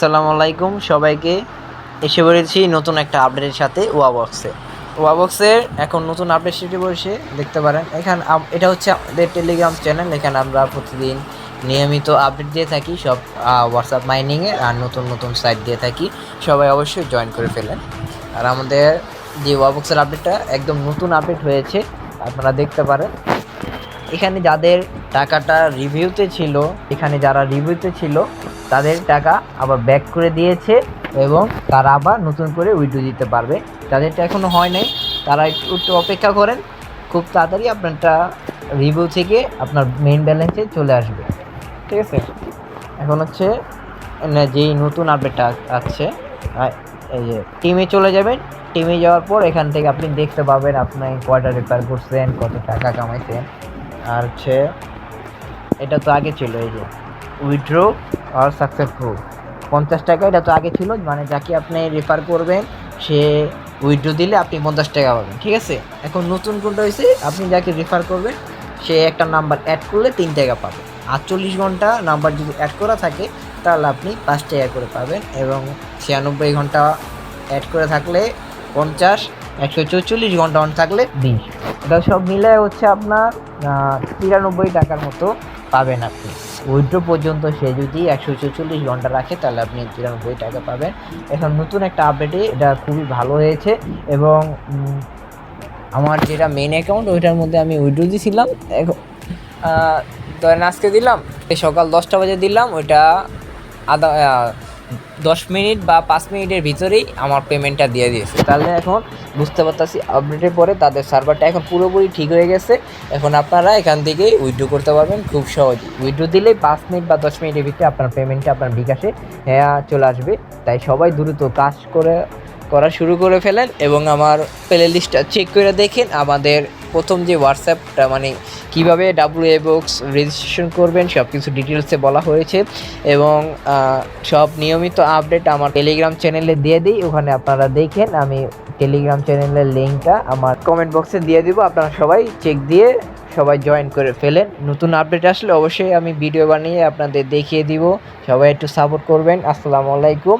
আসসালামু আলাইকুম সবাইকে। এসে পড়েছি নতুন একটা আপডেটের সাথে ওয়াবক্সের এখন নতুন আপডেট সেটি বসে দেখতে পারেন। এটা হচ্ছে আমাদের টেলিগ্রাম চ্যানেল। এখানে আমরা প্রতিদিন নিয়মিত আপডেট দিয়ে থাকি সব হোয়াটসঅ্যাপ মাইনিংয়ে, আর নতুন নতুন সাইট দিয়ে থাকি। সবাই অবশ্যই জয়েন করে ফেলেন। আর আমাদের যে ওয়াবক্সের আপডেটটা একদম নতুন আপডেট হয়েছে, আপনারা দেখতে পারেন। এখানে যাদের টাকাটা রিভিউতে ছিল, যারা রিভিউতে ছিল তাদের টাকা আবার ব্যাক করে দিয়েছে, এবং তারা আবার নতুন করে উইথড্র দিতে পারবে। যাদেরটা এখনও হয় নাই তারা একটু অপেক্ষা করেন, খুব তাড়াতাড়ি আপনারটা রিভিউ থেকে আপনার মেইন ব্যালেন্সে চলে আসবে। ঠিক আছে, এখন হচ্ছে যেই নতুন আপডেটটা আছে, এই যে টিমে চলে যাবেন। টিমে যাওয়ার পর এখান থেকে আপনি দেখতে পাবেন আপনি কয়টা রেফার করছেন, কত টাকা কামাইছেন। আর হচ্ছে এটা তো আগে ছিল, এই যে উইথড্র আর সাকসেসফুল 50 টাকা, এটা তো আগে ছিল। মানে যাকে আপনি রেফার করবেন সে উইথড্র দিলে আপনি 50 টাকা পাবেন। ঠিক আছে, এখন নতুন কোনটা হয়েছে, আপনি যাকে রেফার করবেন সে একটা নাম্বার অ্যাড করলে 3 টাকা পাবে। 48 ঘন্টা নাম্বার যদি অ্যাড করা থাকে তাহলে আপনি 5 টাকা করে পাবেন, এবং 96 ঘন্টা অ্যাড করে থাকলে 50, 144 ঘন্টা অন থাকলে 20। এটা সব মিলে হচ্ছে আপনার 93 টাকার মতো পাবেন আপনি। উইথড্র পর্যন্ত সে যদি 144 ঘন্টা রাখে তাহলে আপনি 93 টাকা পাবেন। এখন নতুন একটা আপডেটে এটা খুবই ভালো হয়েছে, এবং আমার যেটা মেন অ্যাকাউন্ট ওইটার মধ্যে আমি উইথড্র দিয়েছিলাম। এখন ধরেন আজকে দিলাম, সকাল 10টা বাজে দিলাম, ওইটা 10 মিনিট বা 5 মিনিটের ভিতরেই আমার পেমেন্টটা দিয়ে দিয়েছে। তাহলে এখন বুঝতে পারতেছি আপডেটের পরে তাদের সার্ভারটা এখন পুরোপুরি ঠিক হয়ে গেছে। এখন আপনারা এখান থেকেই উইথড্র করতে পারবেন খুব সহজেই। উইথড্র দিলেই 5 মিনিট বা 10 মিনিটের ভিতরে আপনার পেমেন্টটা আপনার বিকাশে চলে আসবে। তাই সবাই দ্রুত কাজ করা শুরু করে ফেলেন, এবং আমার প্লে লিস্টটা চেক করে দেখেন। আমাদের প্রথম যে হোয়াটসঅ্যাপটা, মানে কীভাবে WABOX রেজিস্ট্রেশন করবেন সব কিছু ডিটেলসে বলা হয়েছে, এবং সব নিয়মিত আপডেট আমার টেলিগ্রাম চ্যানেলে দিয়ে দিই। ওখানে আপনারা দেখেন, আমি টেলিগ্রাম চ্যানেলের লিঙ্কটা আমার কমেন্ট বক্সে দিয়ে দিব। আপনারা সবাই চেক দিয়ে সবাই জয়েন করে ফেলেন। নতুন আপডেট আসলে অবশ্যই আমি ভিডিও বানিয়ে আপনাদের দেখিয়ে দিব। সবাই একটু সাপোর্ট করবেন। আসসালামু আলাইকুম।